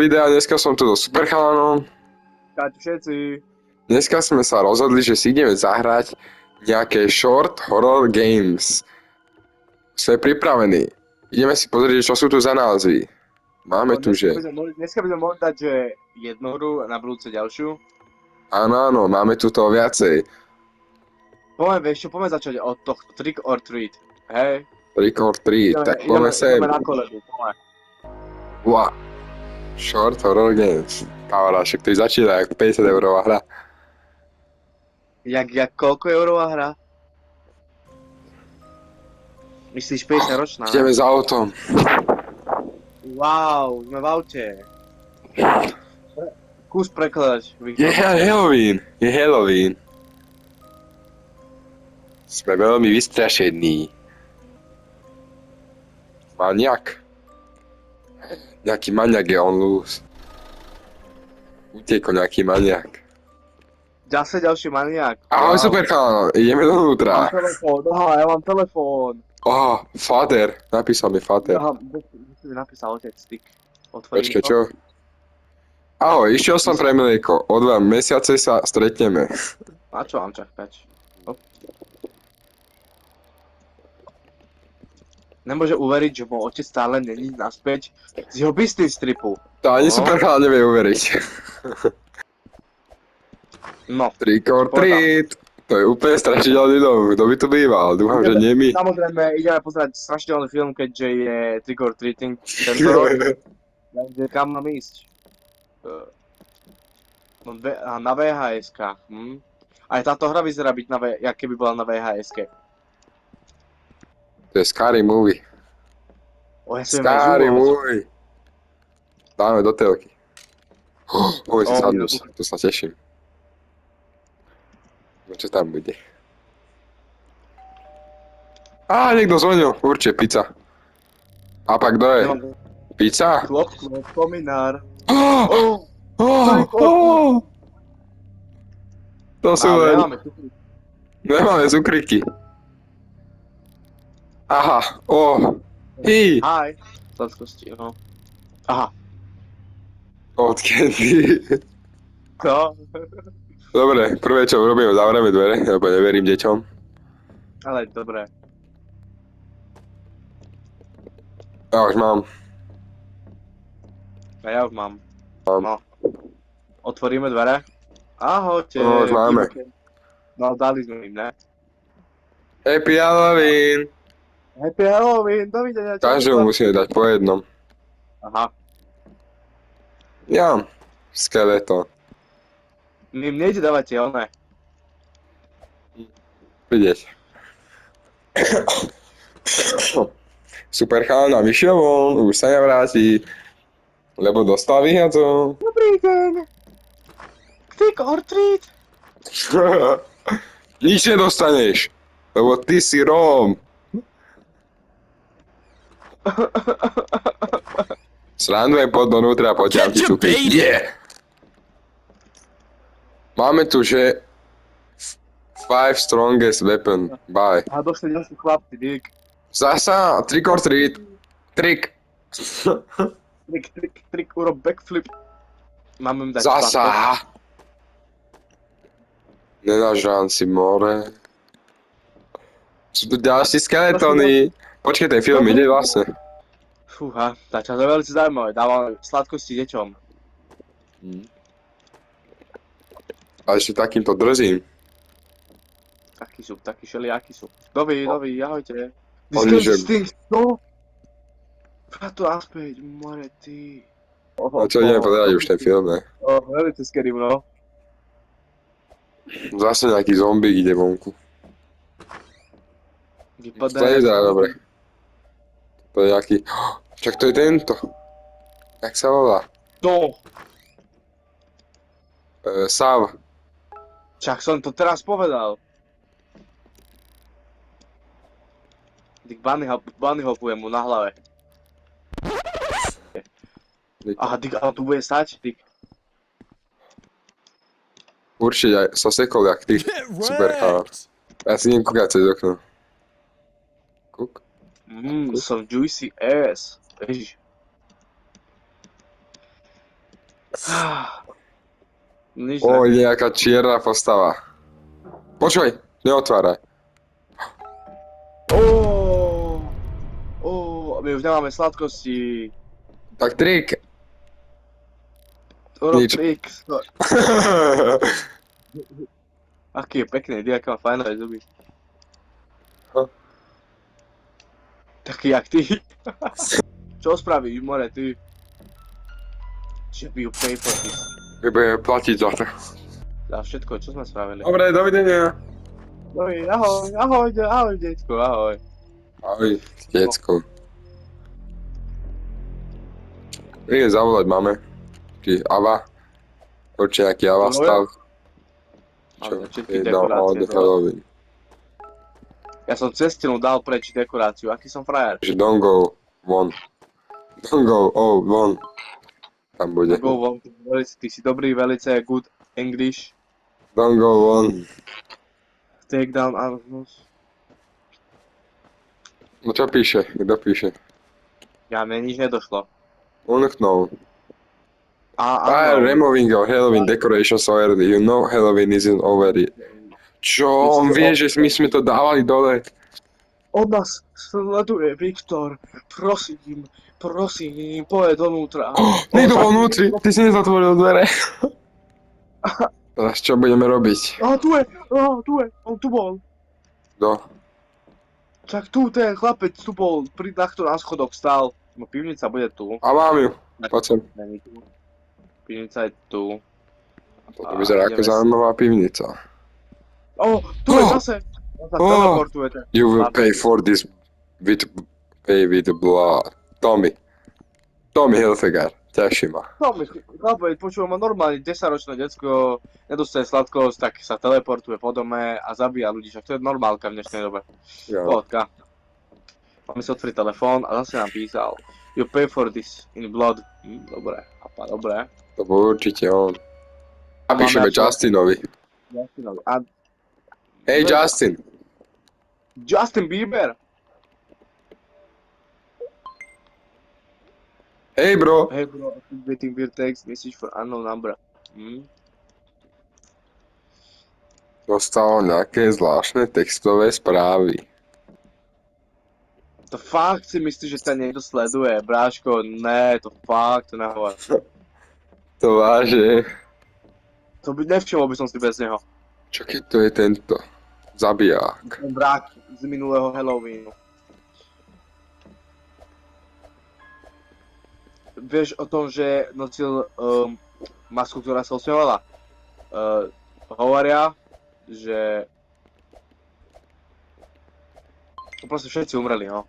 videa, dneska som tu so superchalanom. Čaute všetci. Dneska sme sa rozhodli, že si ideme zahrať nejaké short horror games. Sme pripravení. Ideme si pozrieť, čo sú tu za názvy. Máme tu, že... Dneska by sme mohli dať, že jednu hru a na budúce ďalšiu. Áno, máme tu toho viacej. Poďme začať od tohto, Trick or Treat. Hej. Trick or Treat, tak poďme sem. Ideme na koledu, poďme. Wow. Short horror games. Kamarád, však to začína ako 50 eurová hra. Jak koľko eurová hra? Myslíš 50 ročná? Ideme za autom. Wow, sme v aute. Skús prekladať. Je Halloween. Sme veľmi vystrašení. Maniak. Nejaký maniak je on loose. Utiekol nejaký maniak. Zase ďalší maniak. Ahoj, super chalán, ideme dovnútra. Ja mám telefón. Father, napísal mi Father. Musím napísal otec, styk. Počkej, čo? Ahoj, išiel som pre mlieko. O 2 mesiace sa stretneme. A čo mám čakať? Nemôže uveriť, že môj otec stále není naspäť z jeho business tripu. To ani super chalán nevie uveriť. No. Trick or treat. To je úplne strašidelný dom. Kto by tu býval? Dúfam, že nie my. Samozrejme, ideme pozerať strašidelný film, keďže je Trick or Treating tento rok. Kam mám ísť? Na VHS-kách. Aj táto hra vyzerá byť jak keby bola na VHS-ke. To je scary movie. Scary movie. Dáme do telky. Môj si sadnúť, to sa teším. No čo tam bude? Niekto zvonil, určite pizza. A pak kto je? Pizza? Klop, kominár. To sú len... Nemáme cukriky. Aha, Hi. Sladkosti, no. Aha. Odkedy? No. Dobre, prvé čo urobím, zavrieme dvere, lebo neverím deťom. Ale dobre. Ja už mám. A ja už mám. No. Otvoríme dvere. Ahojte. No, už máme. No, dali sme im, ne? Happy Halloween! Happy Halloween, dovidenia. Každému musíme dať po jednom. Aha. Ja, skeleton. My im nejde dávať tie oné. Vidieť. Super chalán nám vyšiel von, už sa nevráti. Lebo dostal vyhľadov. Dobrý deň. Trick or treat. Nič nedostaneš, lebo ty si Róm. Srandujem pod donútra, poďam ti cukriky. Yeah. Máme tu, že 5 strongest weapon. Bye. A došli ďalší chlapci, dík. Zasa, trick or treat. Trick. Trick, urob backflip. Máme im dať Zasa. Nenažrám si more. Sú tu ďalší skeletóny. Počkej, ten film ide vlastne. Fúha, tá časť je veľmi zaujímavé. Dávam sladkosti deťom. A ešte takýmto drzím. Takí šeliakí sú. Dovi, ahojte. Oni, že... No? Vrát to naspäť, more ty. A čo ideme pozerať už ten film, ne? Veľmi scary, no. Zase nejaký zombík ide vonku. To nevyzerá dobre. To je nejaký... Čak to je tento. Jak sa volá? No. Sav. Čak som to teraz povedal. Dick bunny hopuje mu na hlave. Aha, Dick, ale tu bude stať, Dick. Určite aj sa sekol jak ty. Super chalán. Ja si idem kúkať cez okno. Kúk. Some juicy ass. Ježiš. Nič O, ne. nejaká čierna postava. Počuj, neotváraj. My už nemáme sladkosti. Tak trik. Urob Nič. trik. Aký je pekný, aká má fajnové zuby. Taký jak ty. Čo spravíš, more, ty? Že by ju pay for this. My budeme platiť za to. Za všetko, čo sme spravili. Dobre, dovidenia. Ahoj, detko, ahoj. Ahoj, decko. Idem zavolať máme. Či Ava. Určite nejaký Ava stav. Čo? Ale všetky Je dekorácie. od Halloween. Ja som cez stenu dal preč dekoráciu, aký som frajer. Že don't go von. Don't go, oh, von. Tam bude. Go von, ty si dobrý, velice good English. Don't go von. Take down Arnus. No čo píše? Kto píše? Ja, mne nič nedošlo. Unknul. Áno. Removing your Halloween decorations already. You know Halloween isn't over yet. Čo? On vie, že my sme to dávali dole. Od nás sleduje Viktor. Prosím, poď donútra. Niekto bol vnútri, ty si nezatvoril dvere. Teraz čo budeme robiť? Tu je, on tu bol. Kto? Čak tu, ten chlapec tu bol, takto na schodoch stál. No pivnica bude tu. A mám ju. Poď sem. Není tu. Pivnica je tu. Toto vyzerá ako zaujímavá pivnica. Tu je zase. On sa teleportuje. You will pay for this pay with blood. Tommy Hilfiger. Teší ma. No, chlapec, počúvam, normálne 10-ročné decko nedostaje sladkosť, tak sa teleportuje po dome a zabíja ľudí, však to je normálka v dnešnej dobe. Ja. Pohodka. Máme si otvoriť telefón a zase nám písal. You pay for this in blood. Dobre, dobre. To bol určite on. Napíšeme Justinovi. Hej Justin. Justin Bieber. Hej bro. Hey bro, I'm waiting for your text message for unknown number. Dostal nejaké zvláštne textové správy. To fakt si myslíš, že ťa niekto sleduje, bráško? Ne, to fakt, to nehovor. To váže. To by nevšimol by som si bez neho. Čo keď to je tento? Zabiják. Ten vrak z minulého Halloweenu. Vieš o tom, že nosil masku, ktorá sa osmievala? Hovoria, že... Proste všetci umreli, no.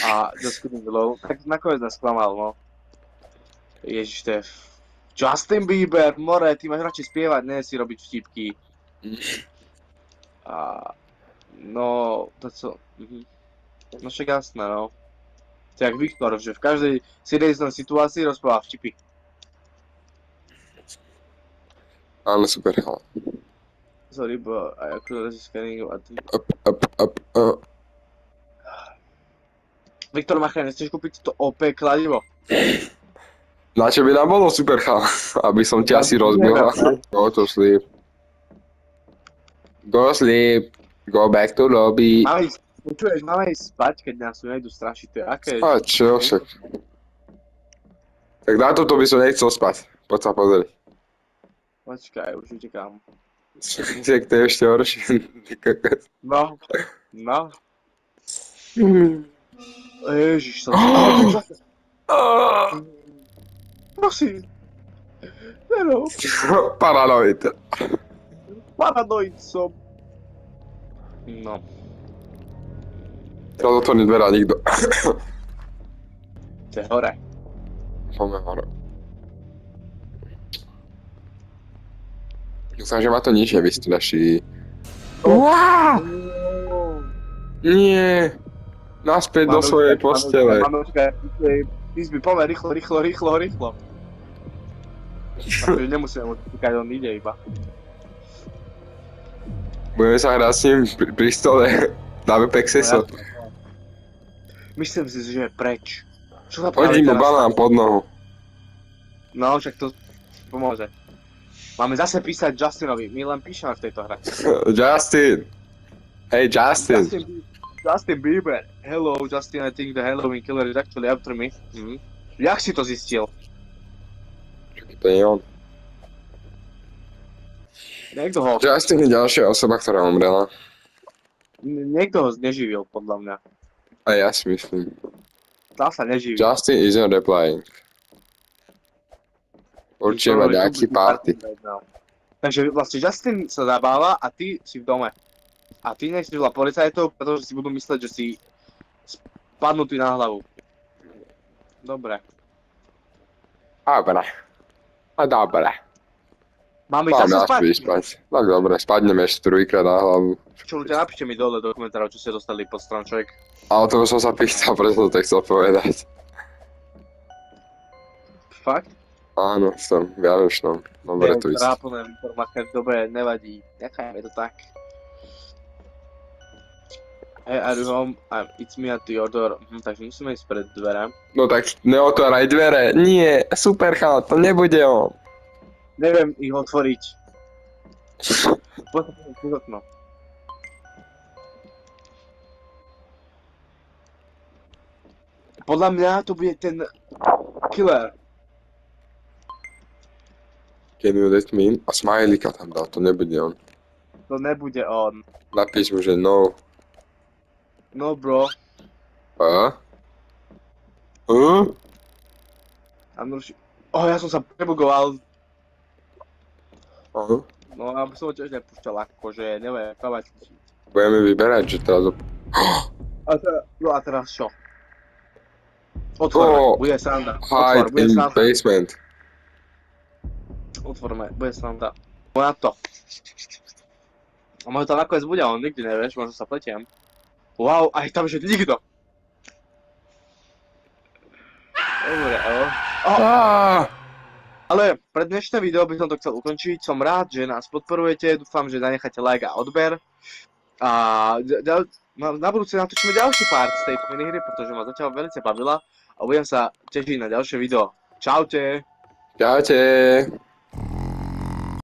A Just Kidding Below, tak nakoniec nás sklamal, no. Ježiš, to je... Justin Bieber, more, ty máš radšej spievať, ne si robiť vtipky. A... No, to co... No však jasné, no. To je jak Viktor, že v každej serióznej situácii rozpráva vtipy. Áno, super. Sorry, but I couldn't scanning a ty... Up. Viktor Machaj, nechceš kúpiť to OP kladivo? Na čo by nám bolo super, aby som ťa asi rozbil. Go to sleep. Go sleep. Go back to lobby. Máme ísť, počuješ, máme ísť spať, keď nás tu nejdu strašiť, to je aké... A čo však? Tak na toto by som nechcel spať. Poď sa pozrieť. Počkaj, už utekám. Tak to je ešte horšie. No. Ježiš, som... Prosím. Nero. Paranoid. Paranoid som. No. Teraz otvorím dvera nikto. To je hore. Poďme hore. Dúfam, že ma to nič nevystraší. Uaaaa! Nie! Naspäť do svojej postele. Manuška, izby, poďme, rýchlo. Takže nemusíme mu týkať, on ide iba. Budeme sa hrať s ním pri stole. Dáme pexeso. Myslím si, že je preč. Čo sa Hodím mu banán pod nohu. No, však to pomôže. Máme zase písať Justinovi, my len píšeme v tejto hre. Justin! Hey Justin! Justin Bieber. Hello, Justin, I think the Halloween killer is actually after me. Jak si to zistil? Čakaj, to nie je on. Niekto ho, Justin je ďalšia osoba, ktorá umrela. niekto ho neživil, podľa mňa. A ja si myslím. Tá sa neživí. Justin isn't replying. Určite má nejaký party. Takže vlastne Justin sa zabáva a ty si v dome. A ty nechceš volať policajtov, pretože si budú mysleť, že si spadnutý na hlavu. Dobre. Dobre. A dobre. Máme ísť Máme zase nás spať? vyspať. Tak dobre, spadneme ešte druhýkrát na hlavu. Čo ľudia, napíšte mi dole do komentárov, čo ste dostali pod stranček. Ale to som sa pýtal, preto som to chcel povedať. Fakt? Áno, som v Vianočnom. Dobre, tu ísť. Trápne informácie, dobre, nevadí. Nechajme to tak. Hey, are you home? It's me at your door. Takže musíme ísť pred dvere. No tak neotváraj dvere. Nie, super chala, to nebude on. Neviem ich otvoriť. Poďme cez okno. Podľa mňa to bude ten killer. Can you let me in? A smajlíka tam dal, to nebude on. To nebude on. Napíš mu, že no. No bro. A? Ja som sa prebugoval. Aha. No a som ho tiež nepúšťal, akože neviem, kávať. Budeme vyberať, že teraz... A teraz čo? Otvorme, bude sranda. Hide bude in sranda. basement. Otvorme, bude sranda. Poď na to. A možno tam nakoniec bude, on nikdy nevieš, možno sa pletiem. Wow, aj tam že nikto. Dobre, Ale pre dnešné video by som to chcel ukončiť. Som rád, že nás podporujete, dúfam, že zanecháte like a odber. A na budúce natočíme ďalší part z tejto minihry, pretože ma zatiaľ veľmi bavila a budem sa tešiť na ďalšie video. Čaute! Čaute.